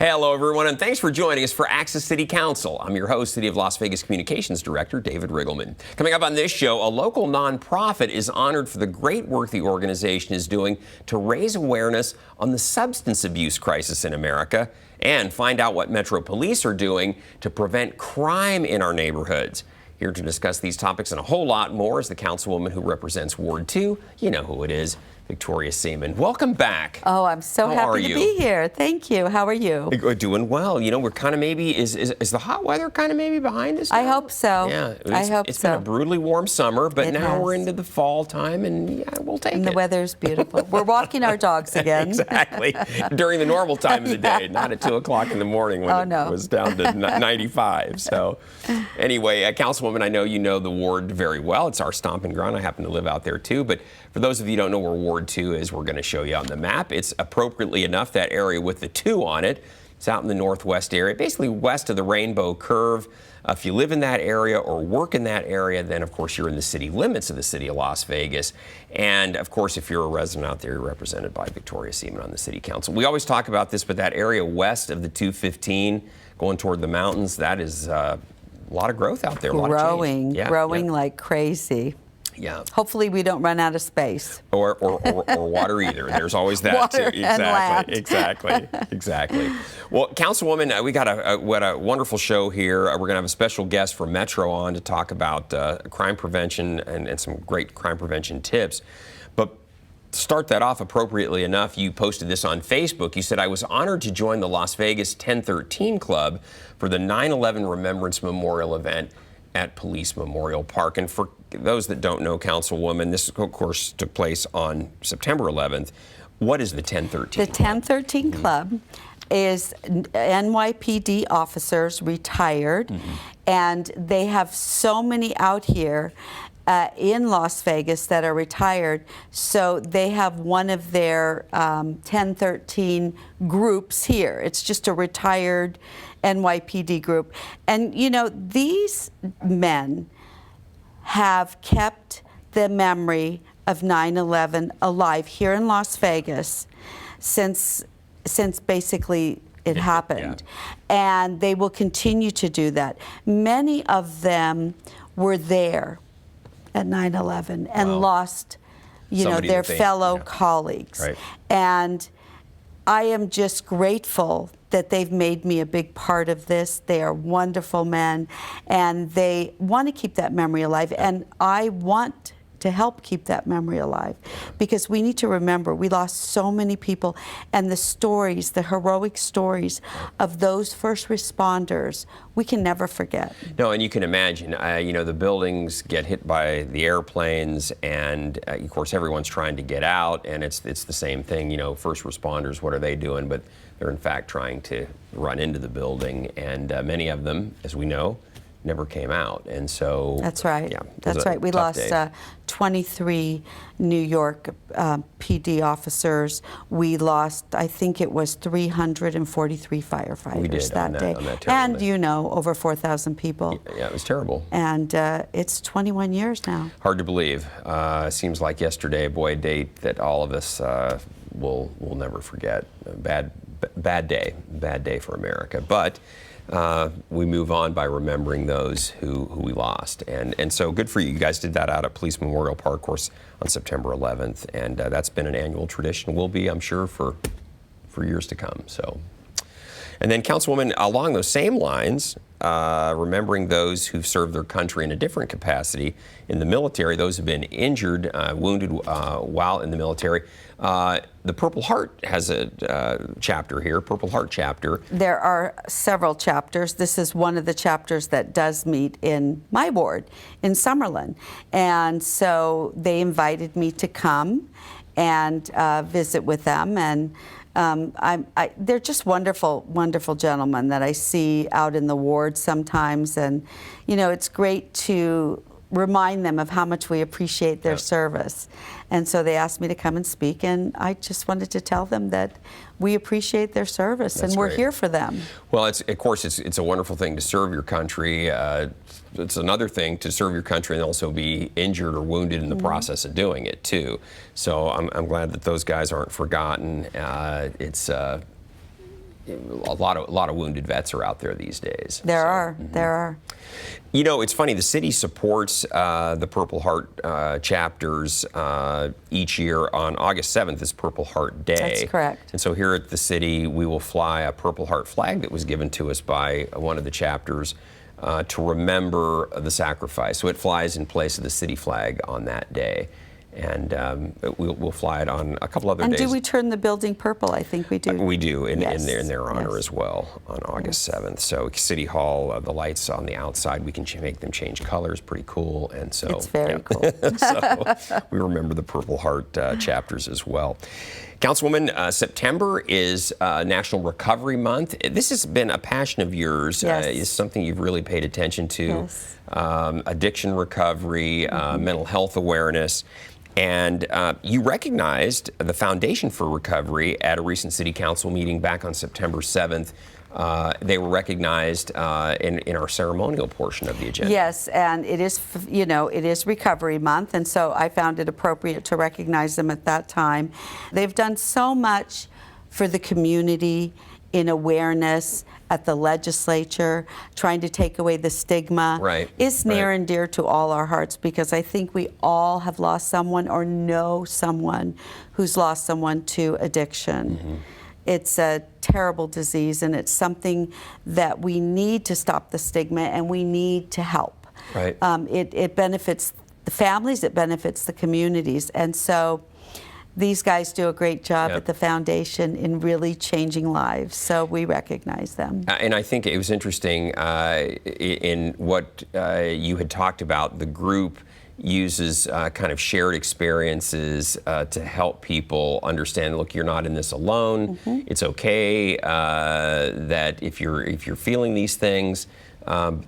Hello, everyone, and thanks for joining us for Access City Council. I'm your host, City of Las Vegas Communications Director, David Riggleman. Coming up on this show, a local nonprofit is honored for the great work the organization is doing to raise awareness on the substance abuse crisis in America and find out what Metro Police are doing to prevent crime in our neighborhoods. Here to discuss these topics and a whole lot more is the councilwoman who represents Ward 2. You know who it is, Victoria Seaman. Welcome back. Oh, I'm so happy to be here. Thank you. How are you? Doing well. You know, we're kind of maybe, is the hot weather kind of maybe behind us now? I hope so. Yeah. I hope It's so. been a brutally warm summer, but now we're into the fall time, and yeah, we'll take it. And the weather's beautiful. We're walking our dogs again. Exactly. During the normal time of the day, not at 2 o'clock in the morning when it was down to 95. So anyway, Councilwoman, I know you know the ward very well. It's our stomping ground. I happen to live out there too. But for those of you who don't know where Ward 2 is, we're going to show you on the map. It's appropriately enough that area with the 2 on it. It's out in the northwest area, basically west of the Rainbow Curve. If you live in that area or work in that area, then of course you're in the city limits of the city of Las Vegas. And of course, if you're a resident out there, you're represented by Victoria Seaman on the city council. We always talk about this, but that area west of the 215 going toward the mountains, that is a lot of growth out there. Growing like crazy. Yeah. Hopefully we don't run out of space. Or water either. There's always that water too. Exactly. Exactly. Well, Councilwoman, we got a wonderful show here. We're going to have a special guest from Metro on to talk about crime prevention and some great crime prevention tips. But to start that off appropriately enough, you posted this on Facebook. You said, I was honored to join the Las Vegas 1013 Club for the 9/11 Remembrance Memorial event at Police Memorial Park. And for those that don't know, Councilwoman, this of course took place on September 11th. What is the 1013 The 1013 Club is NYPD officers retired, and they have so many out here in Las Vegas that are retired, so they have one of their 1013 groups here. It's just a retired NYPD group. And you know, these men have kept the memory of 9/11 alive here in Las Vegas since basically it happened. And they will continue to do that. Many of them were there at 9/11 and lost, you know, their fellow colleagues. Right. And I am just grateful that they've made me a big part of this. They are wonderful men, and they want to keep that memory alive. And I want to help keep that memory alive, because we need to remember we lost so many people, and the stories, the heroic stories of those first responders, we can never forget. No, and you can imagine, you know, the buildings get hit by the airplanes, and of course everyone's trying to get out, and it's the same thing. You know, first responders, what are they doing? But they're in fact trying to run into the building, and many of them, as we know, never came out. And so that's right. Yeah, that's right. We lost 23 New York PD officers. We lost, I think it was 343 firefighters that day. And you know, over 4,000 people. Yeah, it was terrible. And it's 21 years now. Hard to believe. Seems like yesterday, boy, a date that all of us will never forget. Bad day for America. But we move on by remembering those who we lost. And so good for you. You guys did that out at Police Memorial Park, of course, on September 11th. And that's been an annual tradition. Will be, I'm sure, for years to come. So, and then, Councilwoman, along those same lines, remembering those who've served their country in a different capacity in the military, those who've been injured, wounded while in the military. The Purple Heart has a chapter here, Purple Heart chapter. There are several chapters. This is one of the chapters that does meet in my ward, in Summerlin. And so they invited me to come and visit with them. And they're just wonderful, wonderful gentlemen that I see out in the ward sometimes. And, you know, it's great to remind them of how much we appreciate their service. And so they asked me to come and speak, and I just wanted to tell them that we appreciate their service. That's and we're great. Here for them. Well, of course, it's a wonderful thing to serve your country. It's another thing to serve your country and also be injured or wounded in the process of doing it, too. So I'm glad that those guys aren't forgotten. a lot of wounded vets are out there these days. There are. You know, it's funny, the city supports the Purple Heart chapters each year. On August 7th is Purple Heart Day. That's correct. And so here at the city, we will fly a Purple Heart flag that was given to us by one of the chapters to remember the sacrifice. So it flies in place of the city flag on that day. And we'll fly it on a couple other days. And do we turn the building purple? I think we do. We do, in their honor Yes. as well, on August 7th. So City Hall, the lights on the outside, we can make them change colors, pretty cool. And so It's very cool. so we remember the Purple Heart chapters as well. Councilwoman, September is National Recovery Month. This has been a passion of yours. Yes. It's something you've really paid attention to. Yes. Addiction recovery, mental health awareness. And you recognized the Foundation for Recovery at a recent City Council meeting back on September 7th. They were recognized in our ceremonial portion of the agenda. Yes, and it is, it is Recovery Month, and so I found it appropriate to recognize them at that time. They've done so much for the community in awareness at the legislature, trying to take away the stigma. Right. It's near right. and dear to all our hearts because I think we all have lost someone or know someone who's lost someone to addiction. Mm-hmm. It's a terrible disease, and it's something that we need to stop the stigma, and we need to help. Right. It benefits the families, it benefits the communities, and so these guys do a great job at the foundation in really changing lives, so we recognize them. And I think it was interesting in what you had talked about. The group uses kind of shared experiences to help people understand, look, you're not in this alone. Mm-hmm. It's okay that if you're feeling these things,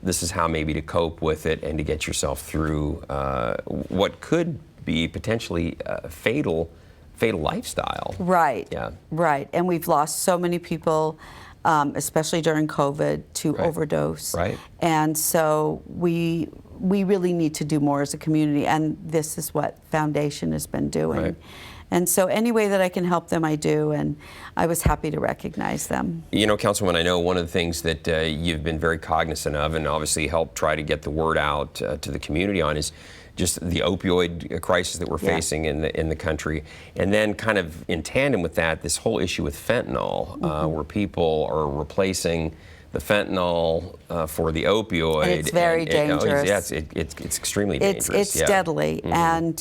this is how maybe to cope with it and to get yourself through what could be potentially fatal lifestyle. Right. Yeah. Right. And we've lost so many people, especially during COVID, to overdose. Right. And so we really need to do more as a community, and this is what Foundation has been doing. Right. And so any way that I can help them, I do, and I was happy to recognize them. You know, Councilwoman, I know one of the things that you've been very cognizant of and obviously helped try to get the word out to the community on is just the opioid crisis that we're facing in the country. And then kind of in tandem with that, this whole issue with fentanyl, where people are replacing the fentanyl for the opioid. And it's very dangerous. It's extremely dangerous. It's deadly. And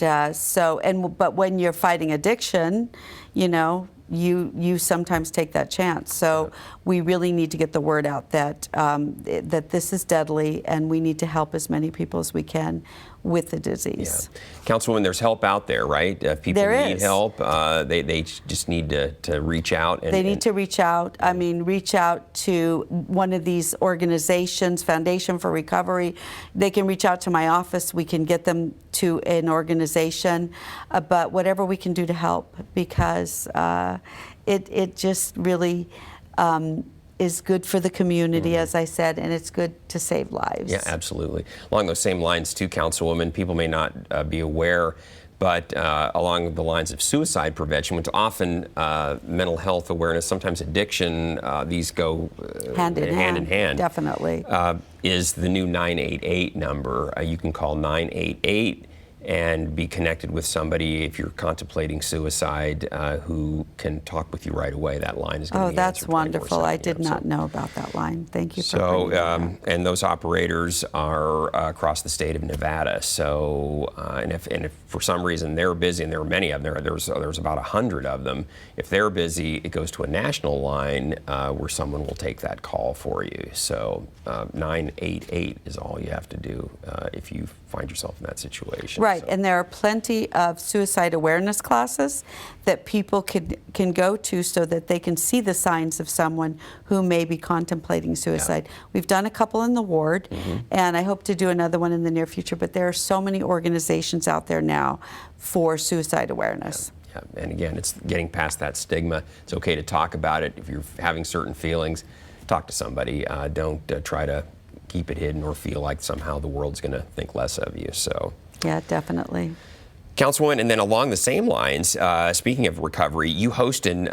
but when you're fighting addiction, you sometimes take that chance. So we really need to get the word out that that this is deadly, and we need to help as many people as we can with the disease. Yeah. Councilwoman, there's help out there, right? If people need help, they just need to reach out. They need to reach out. I mean, reach out to one of these organizations, Foundation for Recovery. They can reach out to my office. We can get them to an organization, but whatever we can do to help, because it just really is good for the community, as I said, and it's good to save lives. Yeah, absolutely. Along those same lines, too, Councilwoman, people may not be aware, but along the lines of suicide prevention, which often mental health awareness, sometimes addiction, these go hand in hand. Definitely. Is the new 988 number. You can call 988 and be connected with somebody if you're contemplating suicide who can talk with you right away. That line is going to be that's answered wonderful. 24/7, I did not know about that line. Thank you for bringing that up. And those operators are across the state of Nevada. So, and if for some reason they're busy, and there are many of them, there's about 100 of them. If they're busy, it goes to a national line where someone will take that call for you. So 988 is all you have to do if you find yourself in that situation. Right, So. and there are plenty of suicide awareness classes that people can go to so that they can see the signs of someone who may be contemplating suicide. Yeah. We've done a couple in the ward, and I hope to do another one in the near future, but there are so many organizations out there now for suicide awareness. Yeah. And again, it's getting past that stigma. It's okay to talk about it. If you're having certain feelings, talk to somebody. Don't try to keep it hidden or feel like somehow the world's going to think less of you. So. Yeah, definitely. Councilwoman, and then along the same lines, speaking of recovery, you hosted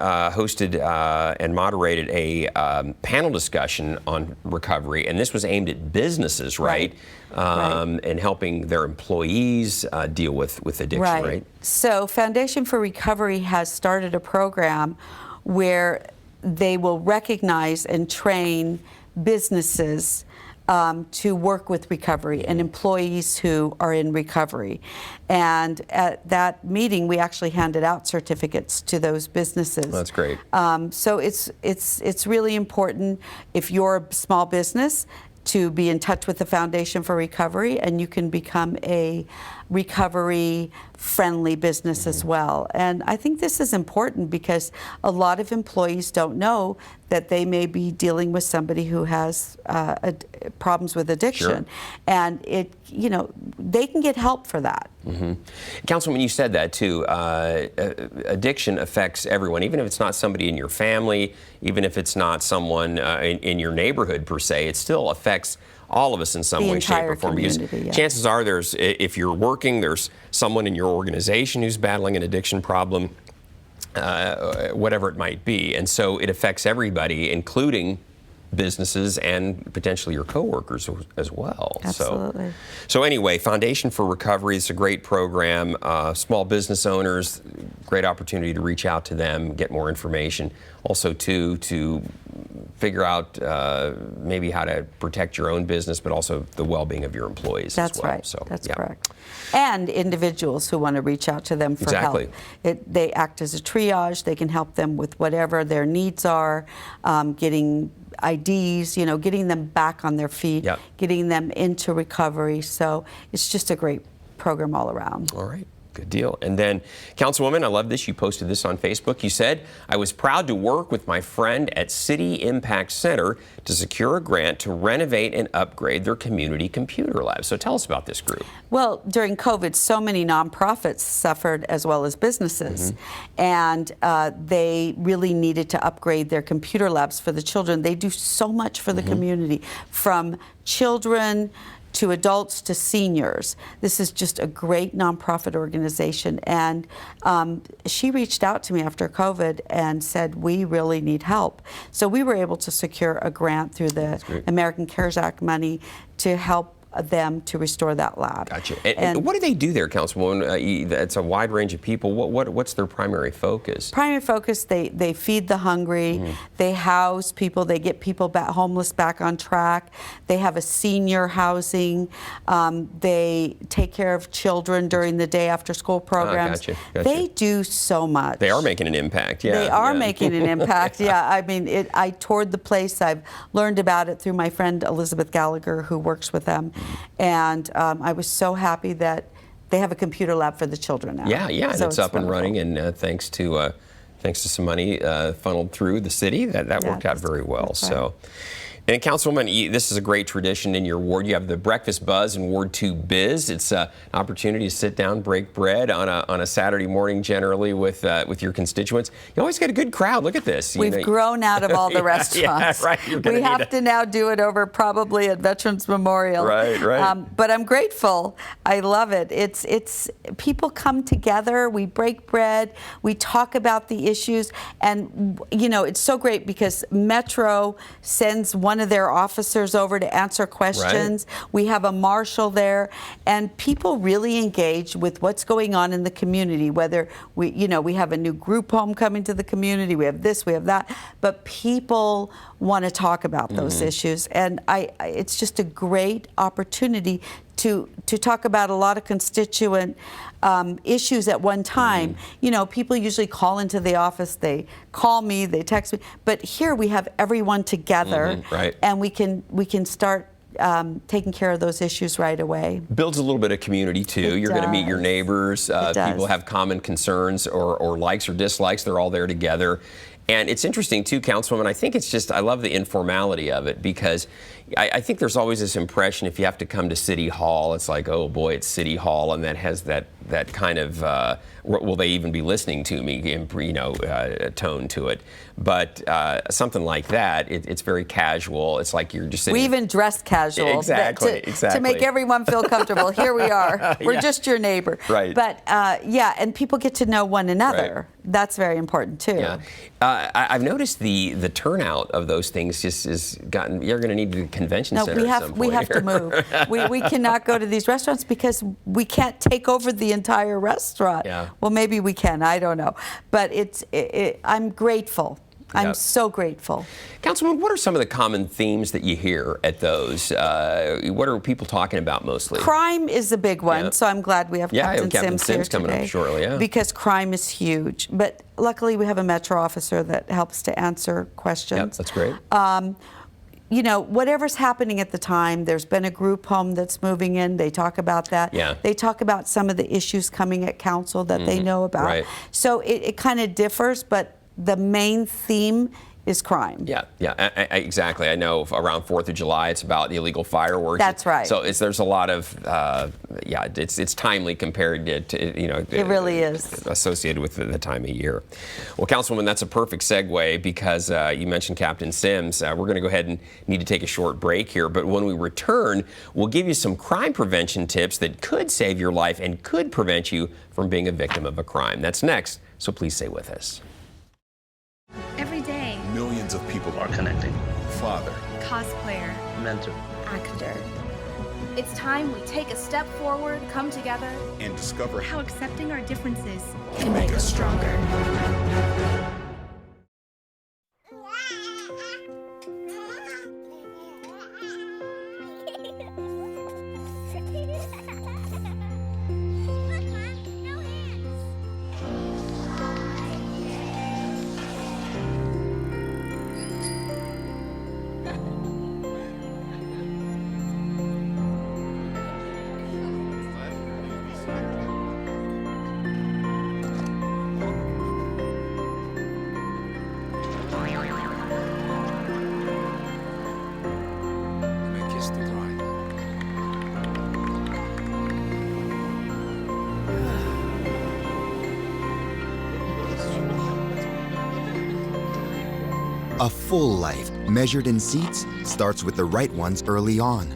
and moderated a panel discussion on recovery, and this was aimed at businesses, right? And helping their employees deal with addiction, right? So Foundation for Recovery has started a program where they will recognize and train businesses to work with recovery and employees who are in recovery. And at that meeting, we actually handed out certificates to those businesses. That's great. So it's really important if you're a small business to be in touch with the Foundation for Recovery, and you can become a recovery-friendly business as well. And I think this is important because a lot of employees don't know that they may be dealing with somebody who has problems with addiction. And they can get help for that. Councilwoman, you said that too. Addiction affects everyone, even if it's not somebody in your family, even if it's not someone in your neighborhood per se, it still affects all of us in some way, shape, or form. Because chances are if you're working, there's someone in your organization who's battling an addiction problem, whatever it might be. And so it affects everybody, including businesses and potentially your coworkers as well. Absolutely. So anyway, Foundation for Recovery is a great program. Small business owners, great opportunity to reach out to them, get more information. Also, too, to figure out maybe how to protect your own business, but also the well-being of your employees as well. That's right. That's correct. And individuals who want to reach out to them for help. They act as a triage. They can help them with whatever their needs are, getting IDs, getting them back on their feet, getting them into recovery. So it's just a great program all around. All right. Good deal. And then, Councilwoman, I love this. You posted this on Facebook. You said, I was proud to work with my friend at City Impact Center to secure a grant to renovate and upgrade their community computer lab. So tell us about this group. Well, during COVID, so many nonprofits suffered as well as businesses. And they really needed to upgrade their computer labs for the children. They do so much for the community, from children to adults to seniors. This is just a great nonprofit organization. And she reached out to me after COVID and said, we really need help. So we were able to secure a grant through the American CARES Act money to help them to restore that lab. Gotcha. And what do they do there, Councilwoman? It's a wide range of people. What's their primary focus? Primary focus, they feed the hungry, they house people, they get people homeless back on track, they have a senior housing, they take care of children during the day after school programs. Gotcha. They do so much. They are making an impact, They are making an impact, I mean, I toured the place. I've learned about it through my friend Elizabeth Gallagher, who works with them. And I was so happy that they have a computer lab for the children now. And so it's up and running, and thanks to some money funneled through the city, that worked out very well. So. And Councilwoman, this is a great tradition in your ward. You have the Breakfast Buzz in Ward 2 Biz. It's an opportunity to sit down, break bread on a Saturday morning, generally with your constituents. You always get a good crowd. Look at this. We've grown out of all the restaurants. We have to now do it over probably at Veterans Memorial. But I'm grateful. I love it. It's people come together. We break bread. We talk about the issues, and it's so great because Metro sends one of their officers over to answer questions. We have a marshal there, and people really engage with what's going on in the community, whether we have a new group home coming to the community, we have this, we have that, but people want to talk about those issues, and it's just a great opportunity to talk about a lot of constituent issues at one time. People usually call into the office, they call me, they text me, but here we have everyone together, and we can start taking care of those issues right away. Builds a little bit of community too. You're going to meet your neighbors. People have common concerns or likes or dislikes. They're all there together. And it's interesting too, Councilwoman, I think it's just, I love the informality of it, because I think there's always this impression if you have to come to City Hall, it's like, oh boy, it's City Hall, and that has that that kind of will they even be listening to me, tone to it. But something like that, it's very casual. It's like you're just sitting. We even dress casual. Exactly. To make everyone feel comfortable. Here we are. We're just your neighbor. Right. But and people get to know one another. Right. That's very important too. Yeah. I've noticed the turnout of those things just has gotten. You're going to need the convention center. We have to move. we cannot go to these restaurants because we can't take over the entire restaurant. Yeah. Well, maybe we can. I don't know. But I'm grateful. I'm so grateful. Councilman, what are some of the common themes that you hear at those? What are people talking about mostly? Crime is a big one, so I'm glad we have Captain Sims here coming today, up shortly, because crime is huge. But luckily, we have a Metro officer that helps to answer questions. Yep, that's great. Whatever's happening at the time, there's been a group home that's moving in. They talk about that. Yeah. They talk about some of the issues coming at council that they know about. Right. So it kind of differs, but the main theme is crime. Yeah, exactly. I know around 4th of July, it's about the illegal fireworks. That's right. So there's a lot of, it's timely compared to It really is. Associated with the time of year. Well, Councilwoman, that's a perfect segue because you mentioned Captain Sims. We're going to go ahead and need to take a short break here, but when we return, we'll give you some crime prevention tips that could save your life and could prevent you from being a victim of a crime. That's next, so please stay with us. Every day, millions of people are connecting. Father, cosplayer, Mentor. actor. It's time we take a step forward, come together, and discover how accepting our differences can make us stronger. A full life, measured in seats, starts with the right ones early on.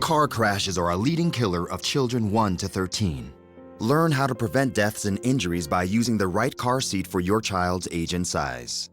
Car crashes are a leading killer of children 1 to 13. Learn how to prevent deaths and injuries by using the right car seat for your child's age and size.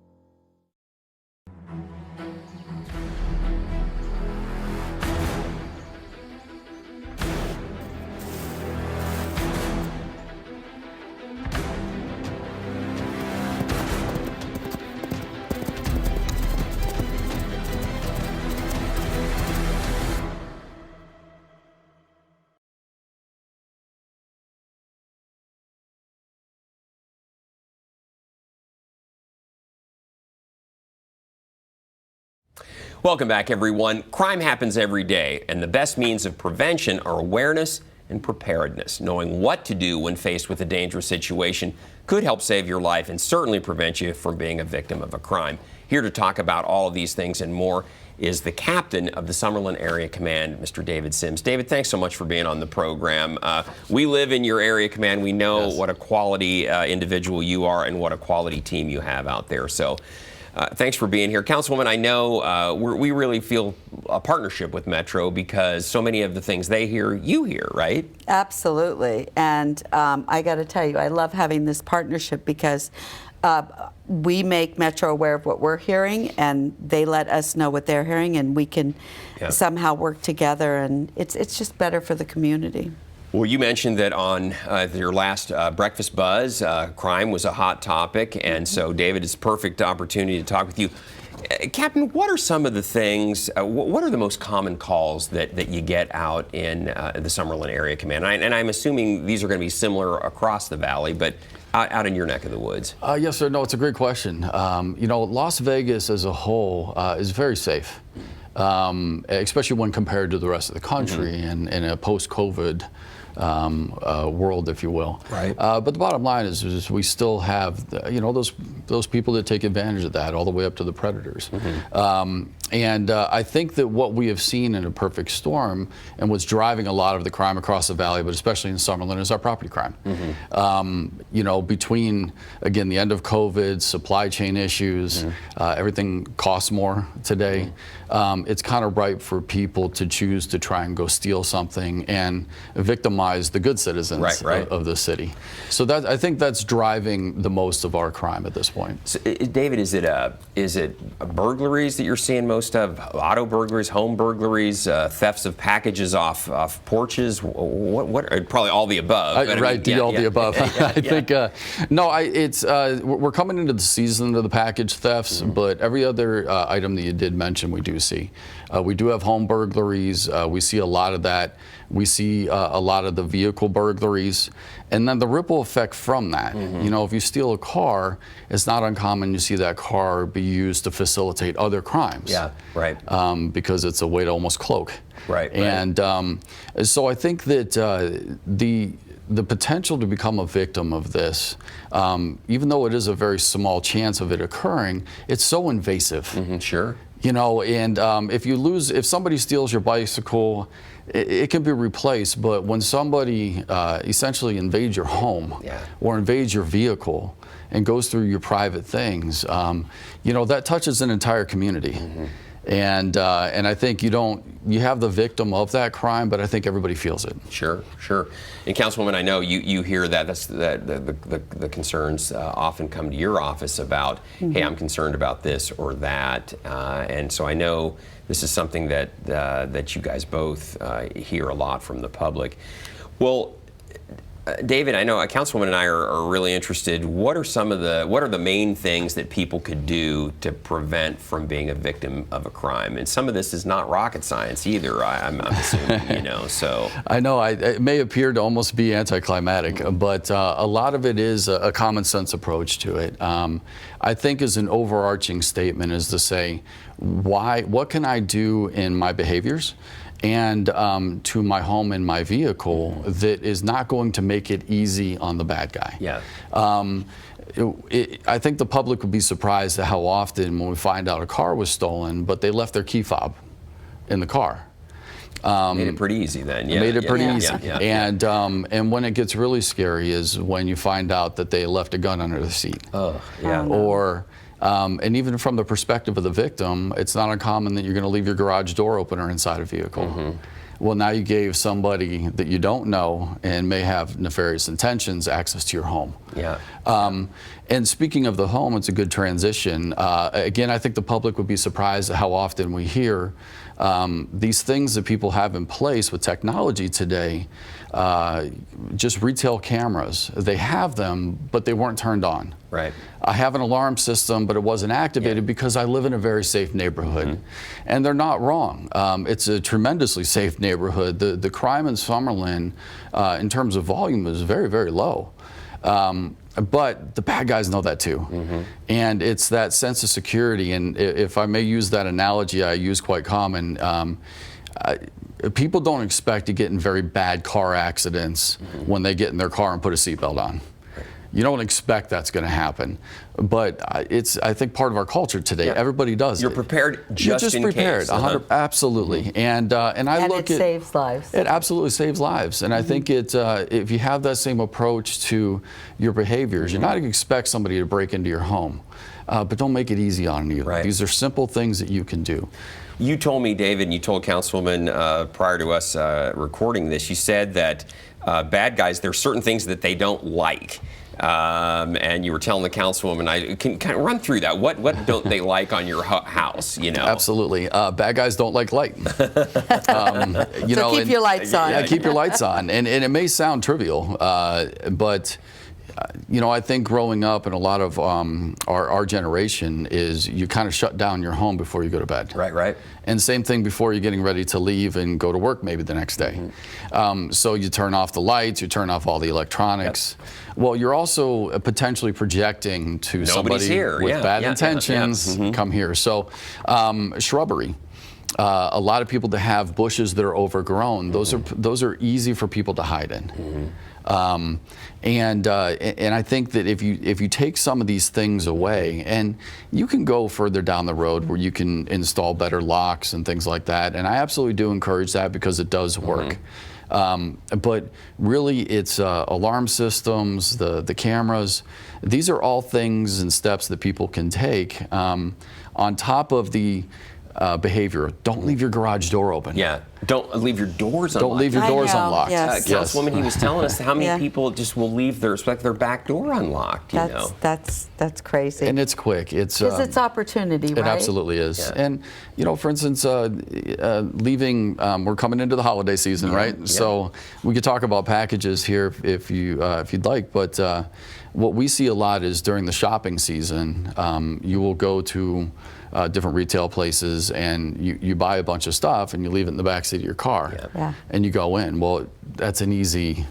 Welcome back, everyone. Crime happens every day, and the best means of prevention are awareness and preparedness. Knowing what to do when faced with a dangerous situation could help save your life and certainly prevent you from being a victim of a crime. Here to talk about all of these things and more is the captain of the Summerlin Area Command, Mr. David Sims. David, thanks so much for being on the program. We live in your area command. We know what a quality individual you are and what a quality team you have out there. So thanks for being here. Councilwoman, I know we really feel a partnership with Metro because so many of the things they hear, you hear, right? Absolutely. And I got to tell you, I love having this partnership because we make Metro aware of what we're hearing, and they let us know what they're hearing, and we can somehow work together, and it's just better for the community. Well, you mentioned that on your last Breakfast Buzz, crime was a hot topic, and so, David, it's a perfect opportunity to talk with you. Captain, what are some of the things, what are the most common calls that you get out in the Summerlin Area Command? And I'm assuming these are going to be similar across the valley, but out in your neck of the woods. Yes, sir. No, it's a great question. Las Vegas as a whole is very safe, especially when compared to the rest of the country and in a post-COVID world, if you will. Right. But the bottom line is we still have, those people that take advantage of that, all the way up to the predators. And I think that what we have seen in a perfect storm, and what's driving a lot of the crime across the valley, but especially in Summerlin, is our property crime. Between, again, the end of COVID, supply chain issues, everything costs more today. It's kind of ripe for people to choose to try and go steal something and victimize the good citizens of the city. So I think that's driving the most of our crime at this point. So, David, is it burglaries that you're seeing most of? Auto burglaries, home burglaries, thefts of packages off porches? What? Probably all the above. All the above. I think we're coming into the season of the package thefts, but every other item that you did mention, we do see. We do have home burglaries. We see a lot of that. We see a lot of the vehicle burglaries, and then the ripple effect from that. If you steal a car, it's not uncommon you see that car be used to facilitate other crimes. Yeah, right. Because it's a way to almost cloak. Right. And so I think that the potential to become a victim of this, even though it is a very small chance of it occurring, it's so invasive. Sure. And if somebody steals your bicycle, it can be replaced, but when somebody essentially invades your home or invades your vehicle and goes through your private things, that touches an entire community. And I think you have the victim of that crime, but I think everybody feels it. Sure. And Councilwoman, I know you hear that. That's the concerns often come to your office about, hey, I'm concerned about this or that, and so I know this is something that you guys both hear a lot from the public. Well, David, I know Councilwoman and I are really interested. What are the main things that people could do to prevent from being a victim of a crime? And some of this is not rocket science either. I'm assuming, So I know it may appear to almost be anticlimactic, but a lot of it is a common sense approach to it. I think as an overarching statement is to say, what can I do in my behaviors and to my home and my vehicle that is not going to make it easy on the bad guy. Yeah. I think the public would be surprised at how often when we find out a car was stolen, but they left their key fob in the car. Made it pretty easy then. Yeah. Made it pretty easy. Yeah. And when it gets really scary is when you find out that they left a gun under the seat. Oh, yeah. Or and even from the perspective of the victim, it's not uncommon that you're going to leave your garage door opener inside a vehicle. Well, now you gave somebody that you don't know and may have nefarious intentions access to your home. Yeah. And speaking of the home, it's a good transition. Again, I think the public would be surprised at how often we hear these things that people have in place with technology today, just retail cameras. They have them, but they weren't turned on. Right. I have an alarm system, but it wasn't activated because I live in a very safe neighborhood. And they're not wrong. It's a tremendously safe neighborhood. The crime in Summerlin, in terms of volume, is very, very low. But the bad guys know that too. And it's that sense of security. And if I may use that analogy I use quite common, people don't expect to get in very bad car accidents when they get in their car and put a seatbelt on. You don't expect that's going to happen, but it's, I think, part of our culture today. Everybody does. You're prepared You're just in prepared, case. 100, absolutely. And it saves lives. It absolutely saves lives, and I think if you have that same approach to your behaviors, you're not going to expect somebody to break into your home, but don't make it easy on you. Right. These are simple things that you can do. You told me, David, and you told Councilwoman prior to us recording this, you said that bad guys, there are certain things that they don't like. And you were telling the Councilwoman, I can kind of run through that. What don't they like on your house? Absolutely. Bad guys don't like light. Keep your lights on. Yeah, keep your lights on. And it may sound trivial, but I think growing up, and a lot of our generation is you kind of shut down your home before you go to bed. Right. And same thing before you're getting ready to leave and go to work maybe the next day. So you turn off the lights, you turn off all the electronics. Well, you're also potentially projecting to somebody here. with bad intentions, come here. So shrubbery. a lot of people that have bushes that are overgrown. Those are easy for people to hide in. And I think that if you take some of these things away, and you can go further down the road where you can install better locks and things like that, and I absolutely do encourage that because it does work. But really, it's alarm systems, the cameras. These are all things and steps that people can take on top of the behavior. Don't leave your garage door open. Yeah, don't leave your doors unlocked. Don't leave your doors I know, unlocked. yes. Councilwoman, he was telling us how many Yeah. people just will leave their back door unlocked. You know. That's crazy. And it's quick. Because it's opportunity, right? It absolutely is. Yeah. And, you know, for instance, leaving, we're coming into the holiday season, right? Yeah. So we could talk about packages here if you'd like, but what we see a lot is during the shopping season, you will go to different retail places and you buy a bunch of stuff and you leave it in the backseat of your car. Yeah. And you go in. Well, that's an easy,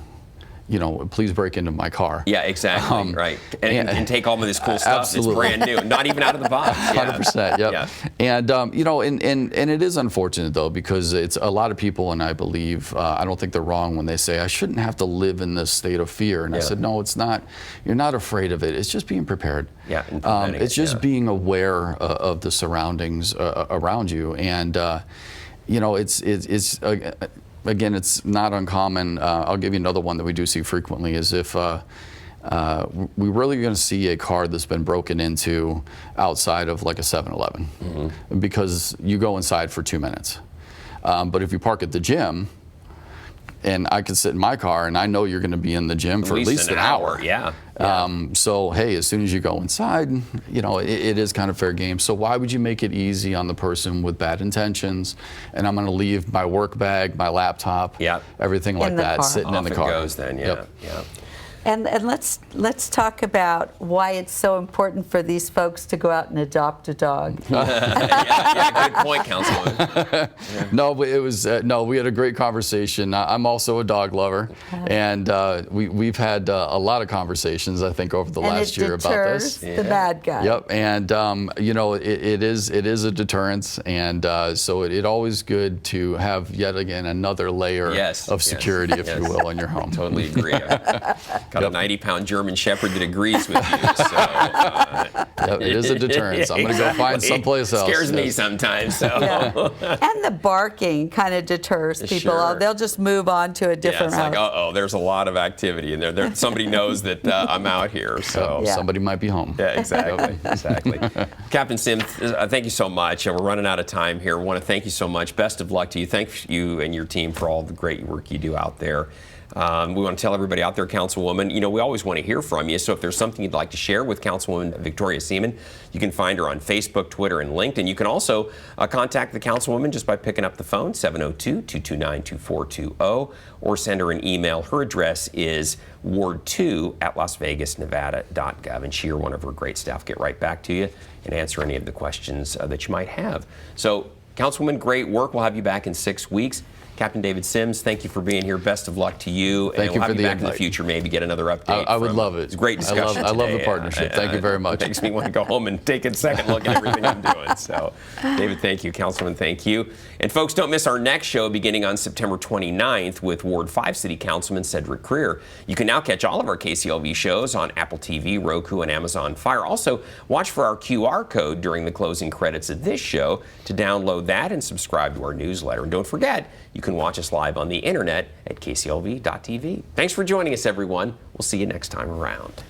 you know, please break into my car. Yeah, exactly. Right. And take all of this cool stuff Absolutely. that's brand new, not even out of the box. Yeah. 100%. Yep. Yeah. And you know, and it is unfortunate though, because it's a lot of people, and I believe I don't think they're wrong when they say I shouldn't have to live in this state of fear. And I said, no, it's not. You're not afraid of it. It's just being prepared. Yeah. And preventing it's it, just yeah. being aware of the surroundings around you, and you know, it's again, it's not uncommon. I'll give you another one that we do see frequently is if we're really going to see a car that's been broken into outside of like a 7-Eleven because you go inside for 2 minutes. But if you park at the gym, and I can sit in my car and I know you're going to be in the gym for at least an hour. Yeah. So, hey, as soon as you go inside, you know, it is kind of fair game. So why would you make it easy on the person with bad intentions? And I'm going to leave my work bag, my laptop, everything like In the that car. sitting in the Off car. it goes then, yeah. Yep. Yeah. And let's talk about why it's so important for these folks to go out and adopt a dog. Yeah, good point, Councilwoman. No, but it was we had a great conversation. I'm also a dog lover, and we've had a lot of conversations, I think, over the last year about this. And it deters the bad guy. Yep, and you know, it is a deterrence, and so it always good to have yet again another layer of security, if you will, in your home. Totally agree. Got a 90-pound German Shepherd that agrees with you. So, it is a deterrence. I'm going to go find someplace else. Scares me sometimes. So. Yeah. And the barking kind of deters people. Sure. They'll just move on to a different it's house. like, there's a lot of activity, and there somebody knows that I'm out here. So somebody might be home. Yeah, exactly, exactly. Captain Sims, thank you so much. We're running out of time here. We want to thank you so much. Best of luck to you. Thank you and your team for all the great work you do out there. We want to tell everybody out there, Councilwoman, you know, we always want to hear from you. So if there's something you'd like to share with Councilwoman Victoria Seaman, you can find her on Facebook, Twitter, and LinkedIn. You can also contact the Councilwoman just by picking up the phone, 702-229-2420, or send her an email. Her address is ward2@lasvegasnevada.gov, and she or one of her great staff get right back to you and answer any of the questions that you might have. So, Councilwoman, great work. We'll have you back in 6 weeks. Captain David Sims, thank you for being here. Best of luck to you. Thank you we'll for have the you back in the invite. future, maybe get another update. I would love it. It's a great discussion I love the today. partnership. Thank you very much. It makes me want to go home and take a second look at everything I'm doing. So, David, thank you. Councilman, thank you. And folks, don't miss our next show beginning on September 29th with Ward 5 City Councilman Cedric Creer. You can now catch all of our KCLV shows on Apple TV, Roku, and Amazon Fire. Also, watch for our QR code during the closing credits of this show to download that and subscribe to our newsletter. And don't forget, you can watch us live on the internet at kclv.tv. Thanks for joining us, everyone. We'll see you next time around.